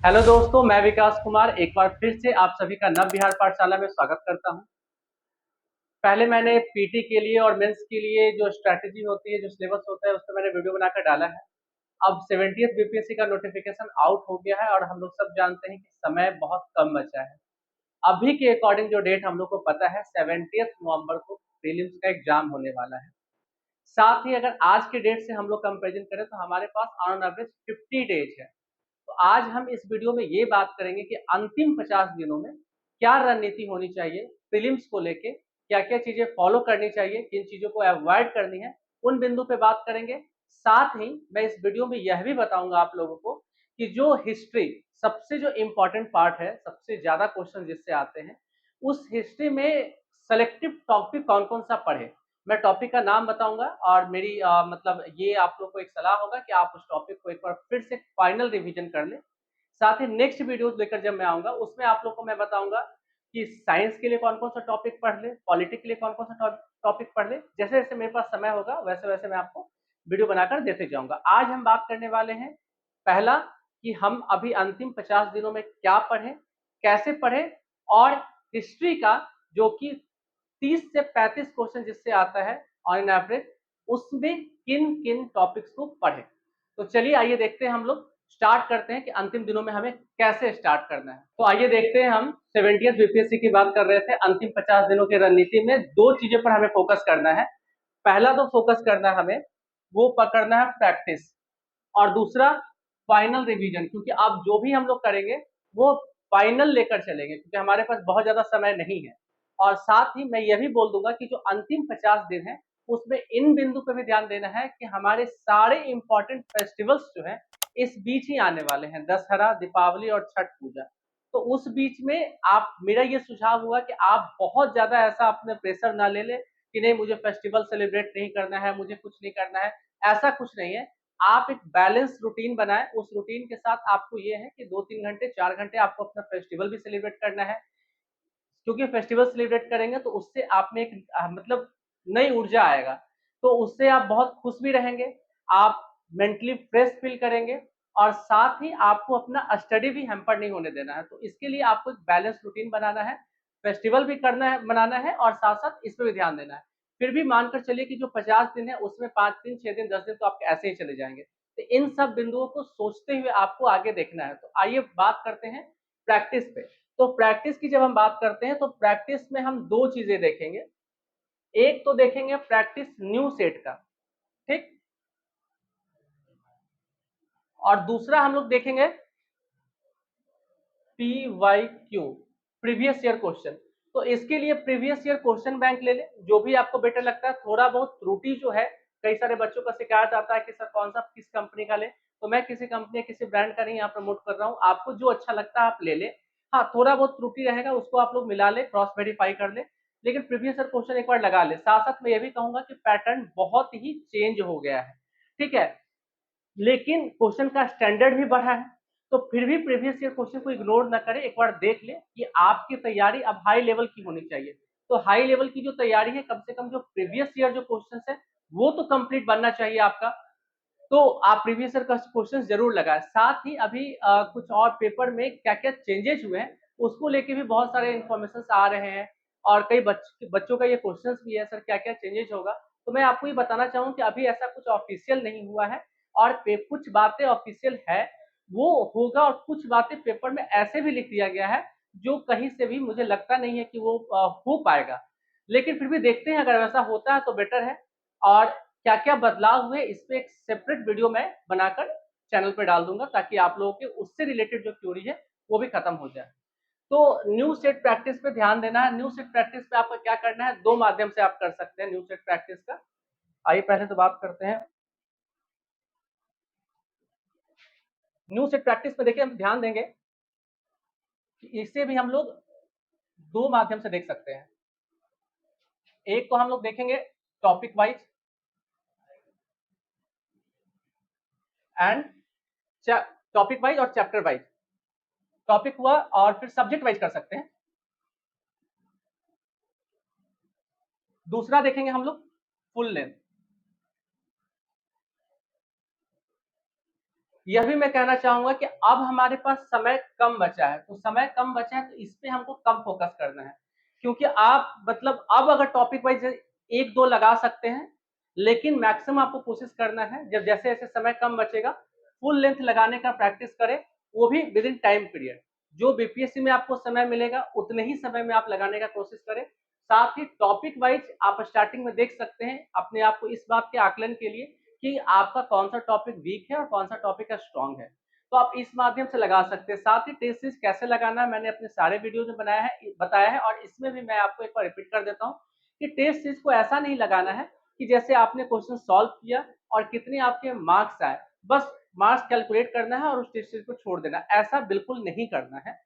Hello दोस्तों, मैं विकास कुमार एक बार फिर से आप सभी का नव बिहार पाठशाला में स्वागत करता हूं। पहले मैंने पीटी के लिए और मेंस के लिए जो स्ट्रैटेजी होती है, जो सिलेबस होता है, उस पर मैंने वीडियो बनाकर डाला है। अब 70th बीपीएससी का नोटिफिकेशन आउट हो गया है और हम लोग सब जानते हैं कि समय बहुत कम बचा है। अभी के अकॉर्डिंग जो डेट हम लोग को पता है, 70th नवंबर को प्रीलिम्स का एग्जाम होने वाला है। साथ ही अगर आज के डेट से हम लोग कंपेरिजन करें तो हमारे पास ऑन एवरेज 50 डेज है। तो आज हम इस वीडियो में ये बात करेंगे कि अंतिम 50 दिनों में क्या रणनीति होनी चाहिए प्रीलिम्स को लेके, क्या क्या चीजें फॉलो करनी चाहिए, किन चीजों को अवॉइड करनी है, उन बिंदु पे बात करेंगे। साथ ही मैं इस वीडियो में यह भी बताऊंगा आप लोगों को कि जो हिस्ट्री सबसे जो इम्पोर्टेंट पार्ट है, सबसे ज्यादा क्वेश्चन जिससे आते हैं, उस हिस्ट्री में सेलेक्टिव टॉपिक कौन कौन सा पढ़े। मैं टॉपिक का नाम बताऊंगा और मेरी मतलब ये आप लोग को एक सलाह होगा कि आप उस टॉपिक को एक बार फिर से फाइनल रिवीजन कर लें। साथ ही नेक्स्ट वीडियो लेकर जब मैं आऊंगा उसमें आप लोग को मैं बताऊंगा कि साइंस के लिए कौन कौन सा टॉपिक पढ़ ले, पॉलिटिक्स के लिए कौन कौन सा टॉपिक पढ़ ले। जैसे जैसे मेरे पास समय होगा वैसे वैसे मैं आपको वीडियो बनाकर देते जाऊंगा। आज हम बात करने वाले हैं पहला कि हम अभी अंतिम 50 दिनों में क्या पढ़ें, कैसे पढ़ें, और हिस्ट्री का जो कि 30 से 35 क्वेश्चन जिससे आता है ऑन एन एवरेज, उसमें किन किन टॉपिक्स को पढ़ें। तो चलिए आइए देखते हैं, हम लोग स्टार्ट करते हैं कि अंतिम दिनों में हमें कैसे स्टार्ट करना है। तो आइए देखते हैं, हम 70th बीपीएससी की बात कर रहे थे। अंतिम 50 दिनों की रणनीति में दो चीजों पर हमें फोकस करना है। पहला तो फोकस करना है हमें, वो पकड़ना है प्रैक्टिस, और दूसरा फाइनल रिवीजन, क्योंकि अब जो भी हम लोग करेंगे वो फाइनल लेकर चलेंगे, क्योंकि हमारे पास बहुत ज्यादा समय नहीं है। और साथ ही मैं यह भी बोल दूंगा कि जो अंतिम 50 दिन है उसमें इन बिंदु पे भी ध्यान देना है कि हमारे सारे इंपॉर्टेंट फेस्टिवल्स जो है इस बीच ही आने वाले हैं, दशहरा, दीपावली और छठ पूजा। तो उस बीच में आप, मेरा ये सुझाव हुआ कि आप बहुत ज्यादा ऐसा अपने प्रेशर ना ले ले कि नहीं मुझे फेस्टिवल सेलिब्रेट नहीं करना है, मुझे कुछ नहीं करना है। ऐसा कुछ नहीं है। आप एक बैलेंस रूटीन बनाएं। उस रूटीन के साथ आपको ये है कि 2-3 घंटे 4 घंटे आपको अपना फेस्टिवल भी सेलिब्रेट करना है, क्योंकि फेस्टिवल सेलिब्रेट करेंगे तो उससे आप में एक मतलब नई ऊर्जा आएगा। तो उससे आप बहुत खुश भी रहेंगे, आप मेंटली फ्रेश फील करेंगे, और साथ ही आपको अपना स्टडी भी हैम्पर नहीं होने देना है। तो इसके लिए आपको एक बैलेंस रूटीन बनाना है, फेस्टिवल भी करना है, बनाना है, और साथ साथ इस पर भी ध्यान देना है। फिर भी मानकर चलिए कि जो 50 दिन है उसमें 5 दिन 6 दिन 10 दिन तो आपके ऐसे ही चले जाएंगे। तो इन सब बिंदुओं को सोचते हुए आपको आगे देखना है। तो आइए बात करते हैं प्रैक्टिस पे। तो प्रैक्टिस की जब हम बात करते हैं तो प्रैक्टिस में हम दो चीजें देखेंगे। एक तो देखेंगे प्रैक्टिस न्यू सेट का, ठीक, और दूसरा हम लोग देखेंगे PYQ, प्रीवियस ईयर क्वेश्चन। तो इसके लिए प्रीवियस ईयर क्वेश्चन बैंक ले ले, जो भी आपको बेटर लगता है। थोड़ा बहुत त्रुटि जो है, कई सारे बच्चों का शिकायत आता है कि सर कौन सा किस कंपनी का ले, तो मैं किसी कंपनी किसी ब्रांड का नहीं यहाँ प्रमोट कर रहा हूँ, आपको जो अच्छा लगता है आप ले ले। हाँ, थोड़ा बहुत त्रुटि रहेगा उसको आप लोग मिला ले, क्रॉस वेरीफाई कर ले, लेकिन प्रीवियस ईयर क्वेश्चन एक बार लगा ले। साथ साथ मैं ये भी कहूंगा कि पैटर्न बहुत ही चेंज हो गया है, ठीक है, लेकिन क्वेश्चन का स्टैंडर्ड भी बढ़ा है। तो फिर भी प्रीवियस ईयर क्वेश्चन को इग्नोर ना करें, एक बार देख ले कि आपकी तैयारी अब हाई लेवल की होनी चाहिए। तो हाई लेवल की जो तैयारी है, कम से कम जो प्रीवियस ईयर जो क्वेश्चन है वो तो कंप्लीट बनना चाहिए आपका। तो आप प्रीवियस ईयर का क्वेश्चन जरूर लगाएं। साथ ही अभी कुछ और पेपर में क्या क्या चेंजेस हुए हैं उसको लेके भी बहुत सारे इंफॉर्मेशन आ रहे हैं, और कई बच्चों का ये क्वेश्चन भी है, सर क्या क्या चेंजेस होगा। तो मैं आपको ये बताना चाहूँ कि अभी ऐसा कुछ ऑफिशियल नहीं हुआ है, और कुछ बातें ऑफिशियल है वो होगा, और कुछ बातें पेपर में ऐसे भी लिख दिया गया है जो कहीं से भी मुझे लगता नहीं है कि वो हो पाएगा। लेकिन फिर भी देखते हैं, अगर वैसा होता है तो बेटर है। और क्या क्या बदलाव हुए इस पे एक सेपरेट वीडियो मैं बनाकर चैनल पे डाल दूंगा, ताकि आप लोगों के उससे रिलेटेड जो क्यूरी है वो भी खत्म हो जाए। तो न्यू सेट प्रैक्टिस पे ध्यान देना है। न्यू सेट प्रैक्टिस पे आपको क्या करना है, दो माध्यम से आप कर सकते हैं न्यू सेट प्रैक्टिस का। आइए पहले तो बात करते हैं न्यू सेट प्रैक्टिस पे। देखिए हम ध्यान देंगे कि इसे भी हम लोग दो माध्यम से देख सकते हैं। एक तो हम लोग देखेंगे topic wise and topic wise और चैप्टर वाइज। टॉपिक हुआ और फिर सब्जेक्ट वाइज कर सकते हैं। दूसरा देखेंगे हम लोग फुल लेंथ। यह भी मैं कहना चाहूंगा कि अब हमारे पास समय कम बचा है, तो समय कम बचा है तो इस पे हमको कम फोकस करना है, क्योंकि आप मतलब अब अगर टॉपिक वाइज एक दो लगा सकते हैं, लेकिन मैक्सिमम आपको कोशिश करना है जब जैसे जैसे समय कम बचेगा फुल लेंथ लगाने का प्रैक्टिस करें, वो भी विद इन टाइम पीरियड। जो बीपीएससी में आपको समय मिलेगा उतने ही समय में आप लगाने का कोशिश करें। साथ ही टॉपिक वाइज आप स्टार्टिंग में देख सकते हैं अपने आप को इस बात के आकलन के लिए कि आपका कौन सा टॉपिक वीक है और कौन सा टॉपिक स्ट्रांग है, तो आप इस माध्यम से लगा सकते हैं। साथ ही टेस्ट सीरीज कैसे लगाना है मैंने अपने सारे वीडियोज में बताया है, और इसमें भी मैं आपको एक बार रिपीट कर देता हूँ कि टेस्ट सीरीज को ऐसा नहीं लगाना है कि जैसे आपने क्वेश्चन सॉल्व किया और कितने आपके मार्क्स आए, बस मार्क्स कैलकुलेट करना है और उस टेस्ट सीरीज को छोड़ देना, ऐसा बिल्कुल नहीं करना है।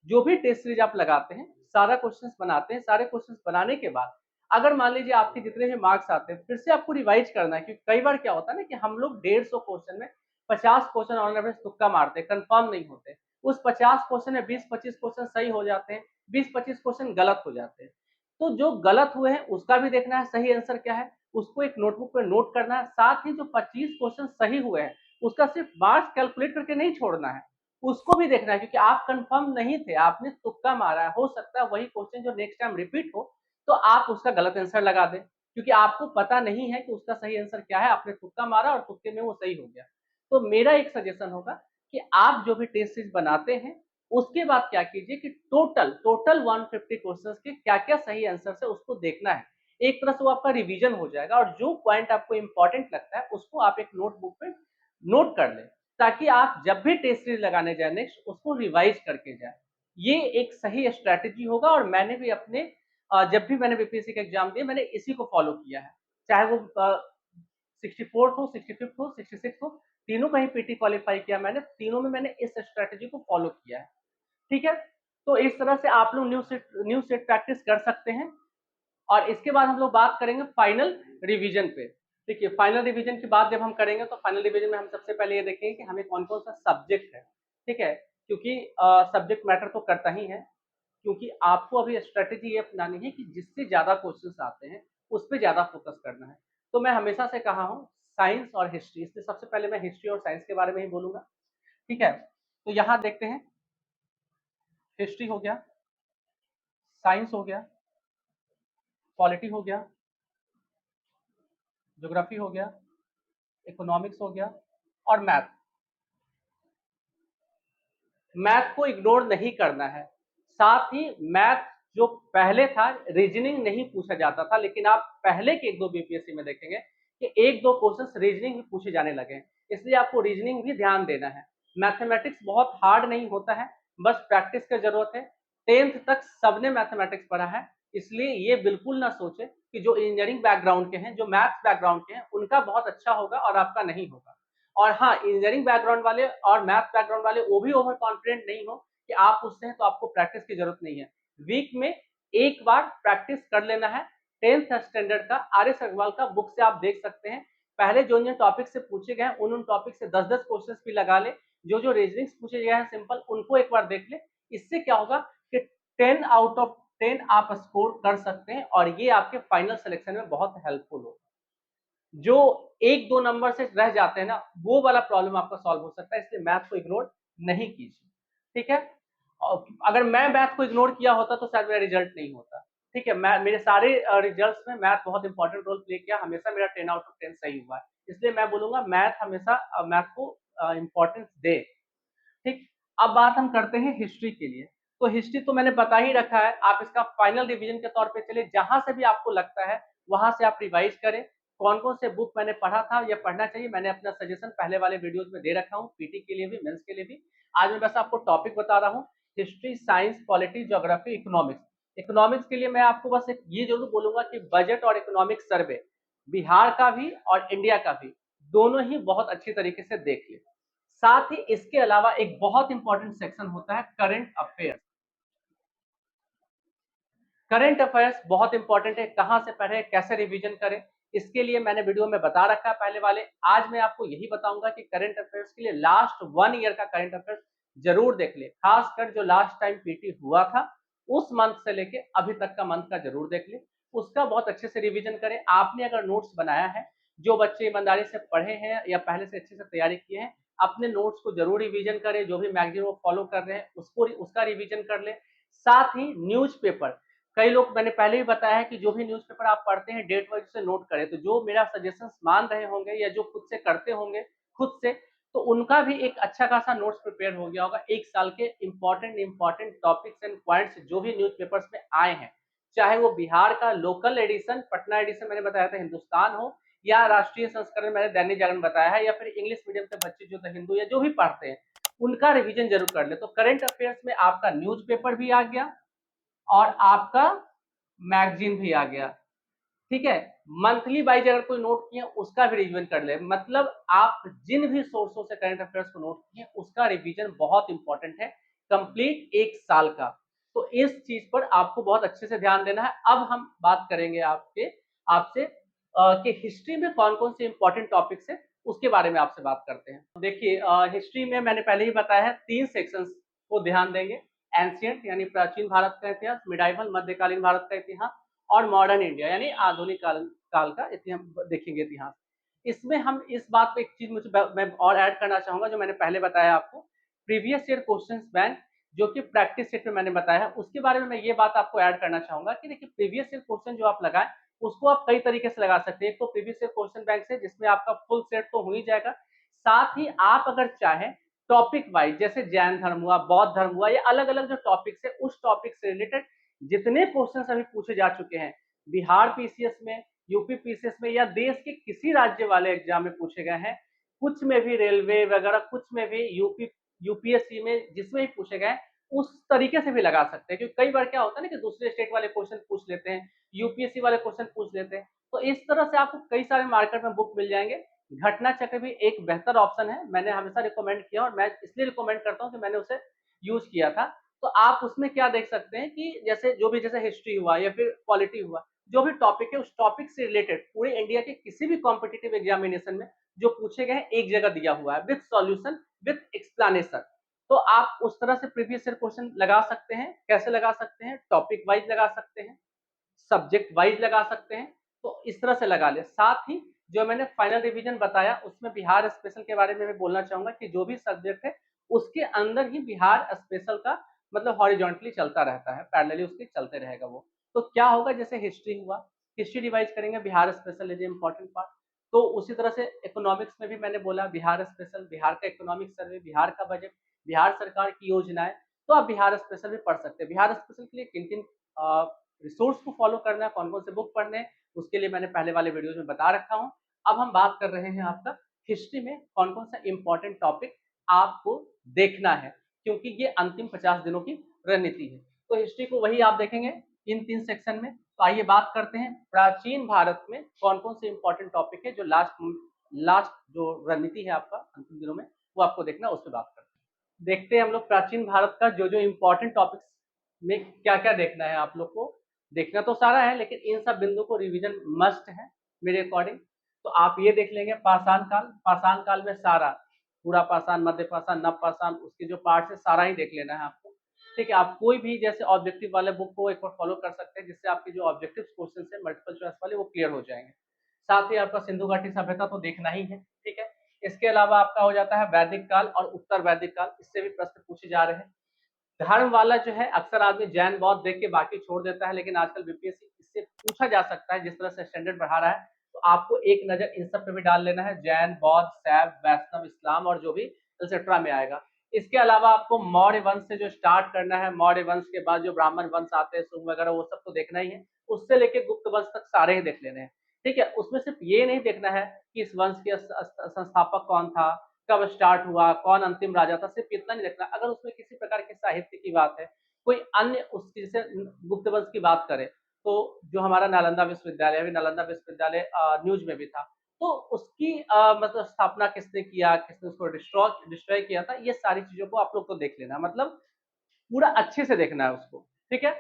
जो भी टेस्ट सीरीज आप लगाते हैं, सारा क्वेश्चंस बनाते हैं, सारे क्वेश्चंस बनाने के बाद अगर मान लीजिए आपके जितने भी मार्क्स आते हैं फिर से आपको रिवाइज करना है, क्योंकि कई बार क्या होता है ना कि हम लोग 150 क्वेश्चन में 50 क्वेश्चन ऑन एवरेज तुक्का मारते हैं, कंफर्म नहीं होते। उस 50 क्वेश्चन में 20-25 क्वेश्चन सही हो जाते हैं, 20-25 क्वेश्चन गलत हो जाते हैं। तो जो गलत हुए हैं उसका भी देखना है सही आंसर क्या है, उसको एक नोटबुक पे नोट करना है। साथ ही जो 25 क्वेश्चन सही हुए हैं उसका सिर्फ मार्क्स कैलकुलेट करके नहीं छोड़ना है, उसको भी देखना है, क्योंकि आप कंफर्म नहीं थे, आपने तुक्का मारा है, हो सकता है वही क्वेश्चन जो नेक्स्ट टाइम रिपीट हो तो आप उसका गलत आंसर लगा दें, क्योंकि आपको पता नहीं है कि उसका सही आंसर क्या है, आपने तुक्का मारा और तुक्के में वो सही हो गया। तो मेरा एक सजेशन होगा कि आप जो भी टेस्ट सीरीज बनाते हैं उसके बाद क्या कीजिए कि टोटल टोटल 150 क्वेश्चंस के क्या क्या सही आंसर है उसको देखना है। एक तरह से वो आपका रिवीजन हो जाएगा, और जो पॉइंट आपको इंपॉर्टेंट लगता है उसको आप एक नोटबुक पे नोट कर लें, ताकि आप जब भी टेस्ट सीरीज लगाने जाए नेक्स्ट उसको रिवाइज करके जाए। ये एक सही स्ट्रैटेजी होगा, और मैंने भी अपने जब भी मैंने बीपीएससी का एग्जाम दिया मैंने इसी को फॉलो किया है, चाहे वो 64th हो, 65th हो, 66th हो, तीनों का ही पीटी क्वालिफाई किया मैंने, तीनों में मैंने इस स्ट्रैटेजी को फॉलो किया है। ठीक है, तो इस तरह से आप लोग न्यू सेट प्रैक्टिस कर सकते हैं। और इसके बाद हम लोग बात करेंगे फाइनल रिवीजन पे। देखिए फाइनल रिवीजन की बात जब हम करेंगे तो फाइनल रिवीजन में हम सबसे पहले ये देखेंगे कि हमें कौन कौन सा सब्जेक्ट है। ठीक है, क्योंकि सब्जेक्ट मैटर तो करता ही है, क्योंकि आपको अभी स्ट्रेटेजी ये अपनानी है कि जिससे ज्यादा क्वेश्चंस आते हैं उस पर ज्यादा फोकस करना है। तो मैं हमेशा से कहा हूँ साइंस और हिस्ट्री, इसलिए सबसे पहले मैं हिस्ट्री और साइंस के बारे में ही बोलूंगा। ठीक है, तो यहाँ देखते हैं, हिस्ट्री हो गया, साइंस हो गया, पॉलिटी हो गया, ज्योग्राफी हो गया, इकोनॉमिक्स हो गया, और मैथ। मैथ को इग्नोर नहीं करना है। साथ ही मैथ जो पहले था रीजनिंग नहीं पूछा जाता था, लेकिन आप पहले के एक दो बीपीएससी में देखेंगे कि एक दो क्वेश्चन रीजनिंग भी पूछे जाने लगे हैं, इसलिए आपको रीजनिंग भी ध्यान देना है। मैथमेटिक्स बहुत हार्ड नहीं होता है, बस प्रैक्टिस की जरूरत है। 10th तक सबने मैथमेटिक्स पढ़ा है, इसलिए ये बिल्कुल ना सोचे कि जो इंजीनियरिंग बैकग्राउंड के हैं, जो मैथ्स बैकग्राउंड के हैं, उनका बहुत अच्छा होगा और आपका नहीं होगा। और हाँ, इंजीनियरिंग बैकग्राउंड वाले और मैथ बैकग्राउंड वाले वो भी ओवर कॉन्फिडेंट नहीं हो कि आप उससे हैं तो आपको प्रैक्टिस की जरूरत नहीं है। वीक में एक बार प्रैक्टिस कर लेना है। 10th स्टैंडर्ड का आर एस अग्रवाल का बुक से आप देख सकते हैं, पहले जो जो टॉपिक से पूछे गए उन टॉपिक से 10-10 क्वेश्चन भी लगा ले, जो जो रीजनिंग्स पूछे गए हैं सिंपल उनको एक बार देख ले। इससे क्या होगा कि 10 आउट ऑफ 10 आप स्कोर कर सकते हैं, और ये आपके फाइनल सिलेक्शन में बहुत हेल्पफुल होगा। जो एक दो नंबर से रह जाते हैं ना, वो वाला प्रॉब्लम आपका सॉल्व हो सकता है, इसलिए मैथ को इग्नोर नहीं कीजिए। ठीक है, और अगर मैं मैथ को इग्नोर किया होता तो शायद मेरा रिजल्ट नहीं होता। ठीक है, मैं मेरे सारे रिजल्ट्स में मैथ बहुत इंपॉर्टेंट रोल प्ले किया, हमेशा मेरा 10 आउट ऑफ 10 सही हुआ है, इसलिए मैं बोलूंगा मैथ हमेशा मैथ को इंपॉर्टेंस दे। ठीक, अब बात हम करते हैं हिस्ट्री के लिए। तो हिस्ट्री तो मैंने बता ही रखा है, आप इसका फाइनल रिवीजन के तौर पे चले, जहां से भी आपको लगता है वहां से आप रिवाइज करें। कौन कौन से बुक मैंने पढ़ा था या पढ़ना चाहिए, मैंने अपना सजेशन पहले वाले वीडियोस में दे रखा हूँ, पीटी के लिए भी मेंस के लिए भी। आज मैं बस आपको टॉपिक बता रहा हूँ, history, science, polity, geography, economics. Economics के लिए मैं आपको बस एक ये जरूर बोलूंगा कि बजट और इकोनॉमिक सर्वे बिहार का भी और इंडिया का भी दोनों ही बहुत अच्छी तरीके से देख ले। साथ ही इसके अलावा एक बहुत इंपॉर्टेंट सेक्शन होता है करंट अफेयर्स। करंट अफेयर्स बहुत इंपॉर्टेंट है, कहां से पढ़े, कैसे रिवीजन करें, इसके लिए मैंने वीडियो में बता रखा है पहले वाले। आज मैं आपको यही बताऊंगा कि करंट अफेयर्स के लिए लास्ट 1 ईयर का करंट अफेयर्स जरूर देख ले, खासकर जो लास्ट टाइम पीटी हुआ था उस मंथ से लेके अभी तक का मंथ का जरूर देख ले, उसका बहुत अच्छे से रिवीजन करें। आपने अगर नोट्स बनाया है, जो बच्चे ईमानदारी से पढ़े हैं या पहले से अच्छे से तैयारी किए हैं, अपने नोट्स को जरूर रिवीजन करें, जो भी मैगजीन वो फॉलो कर रहे हैं उसका रिवीजन कर लें। साथ ही न्यूज़पेपर, कई लोग, मैंने पहले भी बताया है कि जो भी न्यूज़पेपर आप पढ़ते हैं डेट वाइज से नोट करें। तो जो मेरा सजेशंस मान रहे होंगे या जो खुद से करते होंगे खुद से, तो उनका भी एक अच्छा खासा नोट्स प्रिपेयर हो गया होगा। एक साल के इंपॉर्टेंट टॉपिक्स एंड पॉइंट्स जो भी न्यूज़पेपर्स में आए हैं, चाहे वो बिहार का लोकल एडिशन, पटना एडिशन मैंने बताया था हिंदुस्तान हो, या राष्ट्रीय संस्करण मैंने दैनिक जागरण बताया है, या फिर इंग्लिश मीडियम के बच्चे जो द हिंदू या जो भी पढ़ते हैं उनका रिवीजन जरूर कर ले। तो करंट अफेयर्स में आपका न्यूज़पेपर भी आ गया और आपका मैगजीन भी आ गया, ठीक है। मंथली वाइज अगर कोई नोट किए उसका भी रिवीजन कर ले, मतलब आप जिन भी सोर्सों से करंट अफेयर्स को नोट किए उसका रिवीजन बहुत इंपॉर्टेंट है, कंप्लीट एक साल का। तो इस चीज पर आपको बहुत अच्छे से ध्यान देना है। अब हम बात करेंगे आपसे कि हिस्ट्री में कौन कौन से इंपॉर्टेंट टॉपिक्स है उसके बारे में आपसे बात करते हैं। देखिए, हिस्ट्री में मैंने पहले ही बताया है 3 सेक्शंस को ध्यान देंगे। एंशियंट यानी प्राचीन भारत का इतिहास, मिडाइवल मध्यकालीन भारत का इतिहास, और मॉडर्न इंडिया यानी आधुनिक काल का इतिहास देखेंगे इतिहास। इसमें हम इस बात पे एक चीज मैं और ऐड करना चाहूंगा जो मैंने पहले बताया आपको, प्रीवियस ईयर क्वेश्चंस बैंक, जो कि प्रैक्टिस सेट में मैंने बताया है, उसके बारे में मैं ये बात आपको ऐड करना चाहूंगा कि देखिए प्रीवियस ईयर क्वेश्चन जो आप लगाएं उसको आप कई तरीके से लगा सकते हैं। एक तो प्रीवियस ईयर क्वेश्चन बैंक से, जिसमें आपका फुल सेट तो हो ही जाएगा, साथ ही आप अगर चाहें टॉपिक वाइज, जैसे जैन धर्म हुआ, बौद्ध धर्म हुआ, या अलग अलग जो टॉपिक्स है उस टॉपिक से रिलेटेड जितने क्वेश्चन अभी पूछे जा चुके हैं बिहार पीसीएस में, यूपी पीसीएस में, या देश के किसी राज्य वाले एग्जाम में पूछे गए हैं, कुछ में भी रेलवे वगैरह, कुछ में भी यूपीएससी में जिसमें भी पूछे गए उस तरीके से भी लगा सकते हैं। क्योंकि कई बार क्या होता है ना कि दूसरे स्टेट वाले क्वेश्चन पूछ लेते हैं, यूपीएससी वाले क्वेश्चन पूछ लेते हैं, तो इस तरह से आपको कई सारे मार्केट में बुक मिल जाएंगे। घटना चक्र भी एक बेहतर ऑप्शन है, मैंने हमेशा रिकमेंड किया और मैं इसलिए रिकमेंड करता हूँ कि मैंने उसे यूज किया था। तो आप उसमें क्या देख सकते हैं कि जैसे जो भी, जैसे हिस्ट्री हुआ या फिर पॉलिटी हुआ, जो भी टॉपिक है उस टॉपिक से रिलेटेड पूरे इंडिया के किसी भी कॉम्पिटिटिव एग्जामिनेशन में जो पूछे गए हैं एक जगह दिया हुआ है, विथ सॉल्यूशन, विथ एक्सप्लेनेशन। तो आप उस तरह से प्रीवियस ईयर क्वेश्चन लगा सकते हैं। कैसे लगा सकते हैं? टॉपिक वाइज लगा सकते हैं, सब्जेक्ट वाइज लगा सकते हैं, तो इस तरह से लगा ले। साथ ही जो मैंने फाइनल रिवीजन बताया उसमें बिहार स्पेशल के बारे में मैं बोलना चाहूंगा कि जो भी सब्जेक्ट है उसके अंदर ही बिहार स्पेशल का मतलब हॉरिजॉन्टली चलता रहता है, पैरेलली उसके चलते रहेगा वो। तो क्या होगा, जैसे हिस्ट्री हुआ, हिस्ट्री रिवाइज करेंगे, Bihar special is important part. तो उसी तरह से इकोनॉमिक्स में भी मैंने बोला बिहार स्पेशल, बिहार का इकोनॉमिक सर्वे, बिहार का बजट, बिहार सरकार की योजनाएं, तो आप बिहार स्पेशल भी पढ़ सकते हैं। बिहार स्पेशल के लिए किन किन रिसोर्स को फॉलो करना है, कौन कौन से बुक पढ़ने हैं, उसके लिए मैंने पहले वाले वीडियोज में बता रखा हूँ। अब हम बात कर रहे हैं आपका हिस्ट्री में कौन कौन सा इंपॉर्टेंट टॉपिक आपको देखना है, क्योंकि ये अंतिम 50 दिनों की रणनीति है। तो हिस्ट्री को वही आप देखेंगे इन 3 सेक्शन में। तो आइए बात करते हैं प्राचीन भारत में कौन कौन से इंपॉर्टेंट टॉपिक है जो लास्ट जो रणनीति है आपका अंतिम दिनों में वो आपको देखना, उस पर बात करते हैं। देखते हैं हम लोग प्राचीन भारत का जो जो इंपॉर्टेंट टॉपिक्स में क्या क्या देखना है। आप लोग को देखना तो सारा है, लेकिन इन सब बिंदु को रिवीजन मस्ट है मेरे अकॉर्डिंग। तो आप ये देख लेंगे पाषाण काल, पाषाण काल में सारा पूरा पाषाण, मध्य पाषाण, नव पाषाण, उसके जो पार्ट है सारा ही देख लेना है आपको, ठीक है। आप कोई भी जैसे ऑब्जेक्टिव वाले बुक को एक बार फॉलो कर सकते हैं, जिससे आपके जो ऑब्जेक्टिव क्वेश्चन है मल्टीपल चॉइस वाले वो क्लियर हो जाएंगे। साथ ही आपका सिंधु घाटी सभ्यता तो देखना ही है, ठीक है। इसके अलावा आपका हो जाता है वैदिक काल और उत्तर वैदिक काल, इससे भी प्रश्न पूछे जा रहे हैं। धर्म वाला जो है अक्सर आदमी जैन बौद्ध देख के बाकी छोड़ देता है, लेकिन आजकल बीपीएससी इससे पूछा जा सकता है, जिस तरह से स्टैंडर्ड बढ़ा रहा है, तो आपको एक नजर इन सब पे भी डाल लेना है, जैन, बौद्ध, शैव, वैष्णव, इस्लाम और जो भी एक्सेट्रा में आएगा। इसके अलावा आपको मौर्य वंश से जो स्टार्ट करना है, मौर्य वंश के बाद जो ब्राह्मण वंश आते हैं, शुंग वगैरह, वो सब तो देखना ही है। उससे लेके गुप्त वंश तक सारे ही देख लेने हैं, ठीक है। उसमें सिर्फ ये नहीं देखना है कि इस वंश के संस्थापक कौन था, कब स्टार्ट हुआ, कौन अंतिम राजा था, सिर्फ इतना नहीं देखना। अगर उसमें किसी प्रकार के साहित्य की बात है, कोई अन्य उसकी जैसे गुप्त वंश की बात करें, तो जो हमारा नालंदा विश्वविद्यालय, अभी नालंदा विश्वविद्यालय न्यूज में भी था, तो उसकी मतलब स्थापना किसने किया, किसने उसको डिस्ट्रॉय किया था, ये सारी चीजों को आप लोग को देख लेना, मतलब पूरा अच्छे से देखना है उसको, ठीक है।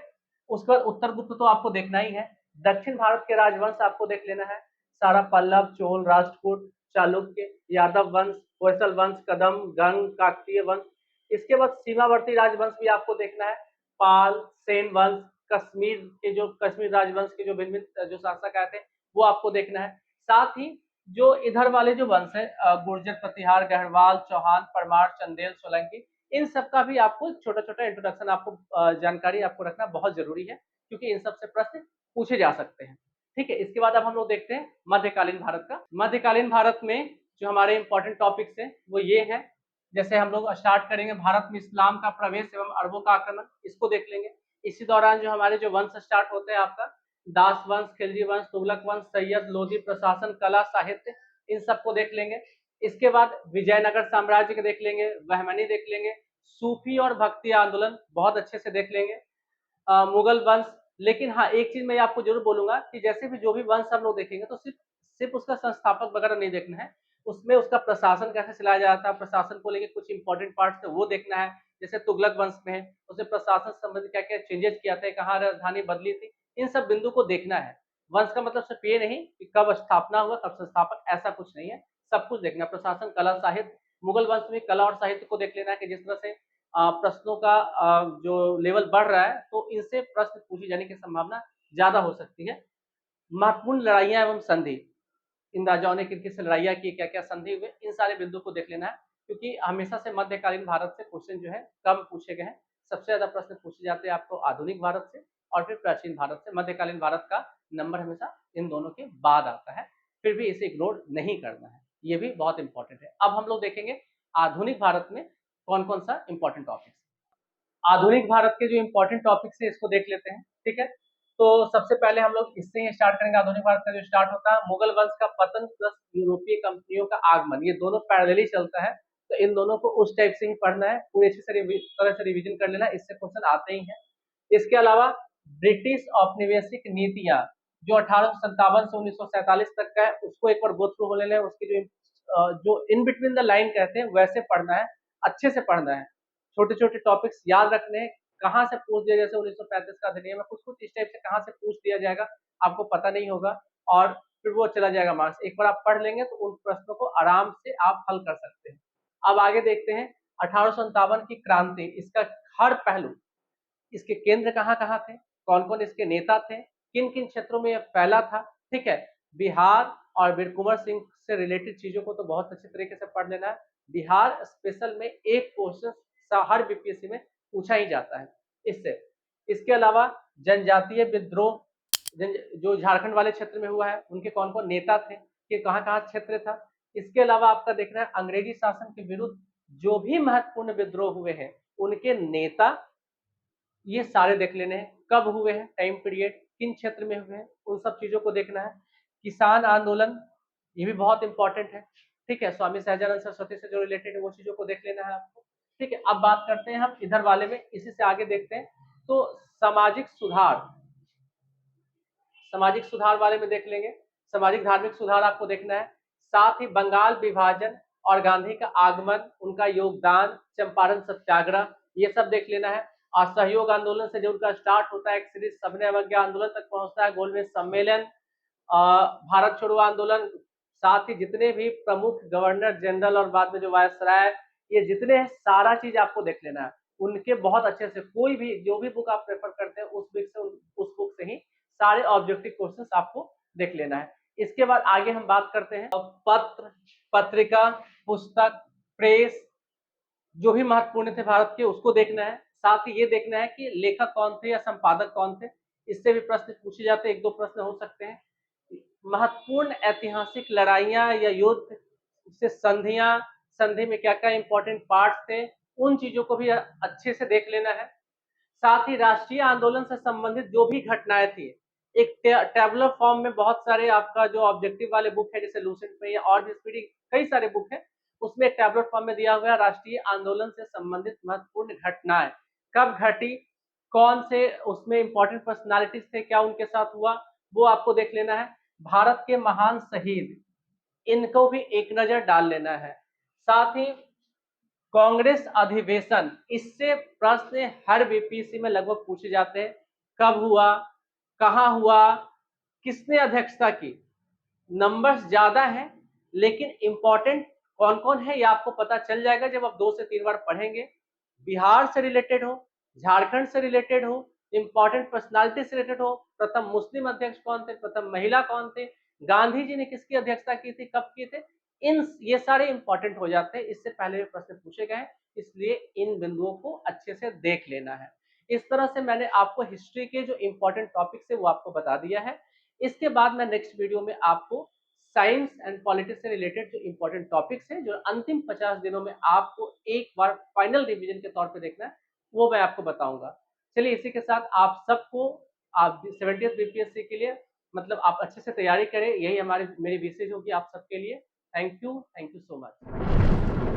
उसके बाद उत्तर गुप्त तो आपको देखना ही है। दक्षिण भारत के राजवंश आपको देख लेना है, सारा पल्लव, चोल, राष्ट्रकूट, चालुक्य, यादव वंश, होयसल वंश, कदम, गंग, काकतीय वंश। इसके बाद सीमावर्ती राजवंश भी आपको देखना है, पाल, सेन वंश, कश्मीर के जो कश्मीर राजवंश के जो भिन्न भिन्न जो शासक आए थे वो आपको देखना है। साथ ही जो इधर वाले जो वंश है, गुर्जर, प्रतिहार, गढ़वाल, चौहान, परमार, चंदेल, सोलंकी, इन सब का भी आपको छोटा छोटा इंट्रोडक्शन, आपको जानकारी आपको रखना बहुत जरूरी है, क्योंकि इन सब से प्रश्न पूछे जा सकते हैं। ठीक है, इसके बाद अब हम लोग देखते हैं मध्यकालीन भारत का। मध्यकालीन भारत में जो हमारे इंपॉर्टेंट टॉपिक्स हैं वो ये हैं। जैसे हम लोग स्टार्ट करेंगे भारत में इस्लाम का प्रवेश एवं अरबों का आक्रमण, इसको देख लेंगे। इसी दौरान जो हमारे जो वंश स्टार्ट होते हैं आपका, दास वंश, खिलजी वंश, तुगलक वंश, सैयद, लोधी, प्रशासन, कला, साहित्य, इन सबको देख लेंगे। इसके बाद विजयनगर साम्राज्य के देख लेंगे, बहमनी देख लेंगे, सूफी और भक्ति आंदोलन बहुत अच्छे से देख लेंगे, मुगल वंश। लेकिन हाँ, एक चीज मैं आपको जरूर बोलूंगा कि जैसे भी जो भी वंश हम लोग देखेंगे तो सिर्फ सिर्फ उसका संस्थापक वगैरह नहीं देखना है, उसमें उसका प्रशासन कैसे चलाया जाता है, प्रशासन को लेकर कुछ इंपॉर्टेंट पार्ट है वो देखना है। जैसे तुगलक वंश में है, उसने प्रशासन संबंधी क्या क्या चेंजेस किया था, कहाँ राजधानी बदली थी, इन सब बिंदु को देखना है। वंश का मतलब सिर्फ ये नहीं कि कब स्थापना हुआ, कब संस्थापक, ऐसा कुछ नहीं है, सब कुछ देखना। प्रशासन, कला, साहित्य, मुगल वंश में कला और साहित्य को देख लेना है कि जिस तरह से प्रश्नों का जो लेवल बढ़ रहा है तो इनसे प्रश्न पूछे जाने की संभावना ज्यादा हो सकती है। महत्वपूर्ण लड़ाइयां एवं संधि, इन राजाओं ने किन किन से लड़ाइयां की, क्या क्या संधि हुए, इन सारे बिंदु को देख लेना है, क्योंकि हमेशा से मध्यकालीन भारत से क्वेश्चन जो है कम पूछे गए हैं। सबसे ज्यादा प्रश्न पूछे जाते हैं आपको आधुनिक भारत से और फिर प्राचीन भारत से। मध्यकालीन भारत का नंबर हमेशा इन दोनों के बाद आता है, फिर भी इसे इग्नोर नहीं करना है, ये भी बहुत इंपॉर्टेंट है। अब हम लोग देखेंगे आधुनिक भारत में कौन कौन सा इंपॉर्टेंट टॉपिक्स। आधुनिक भारत के जो इंपॉर्टेंट टॉपिक्स है इसको देख लेते हैं। ठीक है, तो सबसे पहले हम लोग इससे ही स्टार्ट करेंगे। आधुनिक भारत का जो स्टार्ट होता है, मुगल वंश का पतन प्लस यूरोपीय कंपनियों का आगमन, ये दोनों पैरेलली चलता है, तो इन दोनों को उस टाइप से ही पढ़ना है, पूरी अच्छी तरह से रिवीजन कर लेना, इससे क्वेश्चन आते ही हैं। इसके अलावा ब्रिटिश औपनिवेशिक नीतियां जो 1857 से 1947 तक का है, उसको एक बार गो थ्रू हो लेना है। उसकी जो इन बिटवीन द लाइन कहते हैं वैसे पढ़ना है, अच्छे से पढ़ना है, छोटे छोटे टॉपिक्स याद रखने हैं। कहाँ से पूछ दिया, जैसे 1935 का अधिनियम है, कुछ कुछ इस टाइप से कहाँ से पूछ दिया जाएगा आपको पता नहीं होगा, और फिर वो चला जाएगा मार्क्स। एक बार आप पढ़ लेंगे तो उन प्रश्नों को आराम से आप हल कर सकते हैं। अब आगे देखते हैं 1857 की क्रांति, इसका हर पहलू, इसके केंद्र कहाँ कहाँ थे, कौन कौन इसके नेता थे, किन किन क्षेत्रों में यह फैला था। ठीक है, बिहार और वीर कुंवर सिंह से रिलेटेड चीजों को तो बहुत अच्छे तरीके से पढ़ लेना है। बिहार स्पेशल में एक क्वेश्चन हर बीपीएससी में पूछा ही जाता है इससे। इसके अलावा जनजातीय विद्रोह जो झारखंड वाले क्षेत्र में हुआ है, उनके कौन कौन नेता थे, कि कहाँ कहाँ क्षेत्र था। इसके अलावा आपका देखना है अंग्रेजी शासन के विरुद्ध जो भी महत्वपूर्ण विद्रोह हुए हैं, उनके नेता, ये सारे देख लेने हैं, कब हुए हैं, टाइम पीरियड, किन क्षेत्र में हुए हैं, उन सब चीजों को देखना है। किसान आंदोलन, ये भी बहुत इंपॉर्टेंट है। ठीक है, स्वामी सहजानंद सरस्वती से जो रिलेटेड है वो चीजों को देख लेना है आपको। ठीक है, अब बात करते हैं हम इधर वाले में, इसी से आगे देखते हैं। तो सामाजिक सुधार, सामाजिक सुधार वाले में देख लेंगे। सामाजिक धार्मिक सुधार आपको देखना है, साथ ही बंगाल विभाजन और गांधी का आगमन, उनका योगदान, चंपारण सत्याग्रह, ये सब देख लेना है। असहयोग आंदोलन से जो उनका स्टार्ट होता है एक सीरीज, सबने अवज्ञा आंदोलन तक पहुंचता है, गोलमेज सम्मेलन, भारत छोड़ो आंदोलन, साथ ही जितने भी प्रमुख गवर्नर जनरल और बाद में जो वायसराय, ये जितने हैं सारा चीज आपको देख लेना है। उनके बहुत अच्छे से, कोई भी जो भी बुक आप प्रेफर करते हैं उस बुक से, उस बुक से ही सारे ऑब्जेक्टिव क्वेश्चंस आपको देख लेना है। इसके बाद आगे हम बात करते हैं पत्र, पत्रिका, पुस्तक, प्रेस, जो भी महत्वपूर्ण थे भारत के, उसको देखना है। साथ ही ये देखना है कि लेखक कौन थे या संपादक कौन थे, इससे भी प्रश्न पूछे जाते हैं, एक दो प्रश्न हो सकते हैं। महत्वपूर्ण ऐतिहासिक लड़ाइयां या युद्ध से संधियां, संधि में क्या क्या इंपॉर्टेंट पार्ट थे, उन चीजों को भी अच्छे से देख लेना है। साथ ही राष्ट्रीय आंदोलन से संबंधित जो भी घटनाएं थी, एक टेबुलर फॉर्म में बहुत सारे आपका जो ऑब्जेक्टिव वाले बुक है, जैसे लूसेंट में या और भी स्पीडी कई सारे बुक है, उसमें एक टेबुलर फॉर्म में दिया हुआ है राष्ट्रीय आंदोलन से संबंधित महत्वपूर्ण घटनाएं कब घटी, कौन से उसमें इंपॉर्टेंट पर्सनालिटीज थे, क्या उनके साथ हुआ, वो आपको देख लेना है। भारत के महान शहीद, इनको भी एक नजर डाल लेना है। साथ ही कांग्रेस अधिवेशन, इससे प्रश्न हर बीपीएससी में लगभग पूछे जाते हैं, कब हुआ, कहां हुआ, किसने अध्यक्षता की। नंबर्स ज्यादा हैं लेकिन इंपॉर्टेंट कौन कौन है ये आपको पता चल जाएगा जब आप 2 से 3 बार पढ़ेंगे। बिहार से रिलेटेड हो, झारखंड से रिलेटेड हो, इंपॉर्टेंट पर्सनालिटी से रिलेटेड हो, प्रथम मुस्लिम अध्यक्ष कौन थे, प्रथम महिला कौन थे, गांधी जी ने किसकी अध्यक्षता की थी, कब किए थे, इन ये सारे इंपॉर्टेंट हो जाते हैं, इससे पहले भी प्रश्न पूछे गए हैं, इसलिए इन बिंदुओं को अच्छे से देख लेना है। इस तरह से मैंने आपको हिस्ट्री के जो इंपॉर्टेंट टॉपिक्स है वो आपको बता दिया है। इसके बाद मैं नेक्स्ट वीडियो में आपको साइंस एंड पॉलिटिक्स से रिलेटेड जो इंपॉर्टेंट टॉपिक्स हैं, जो अंतिम 50 दिनों में आपको एक बार फाइनल रिवीजन के तौर पे देखना है, वो मैं आपको बताऊंगा। चलिए इसी के साथ आप सबको, आप 70th बीपीएससी के लिए मतलब आप अच्छे से तैयारी करें, यही हमारी मेरी विशेष होगी आप सबके लिए। Thank you so much.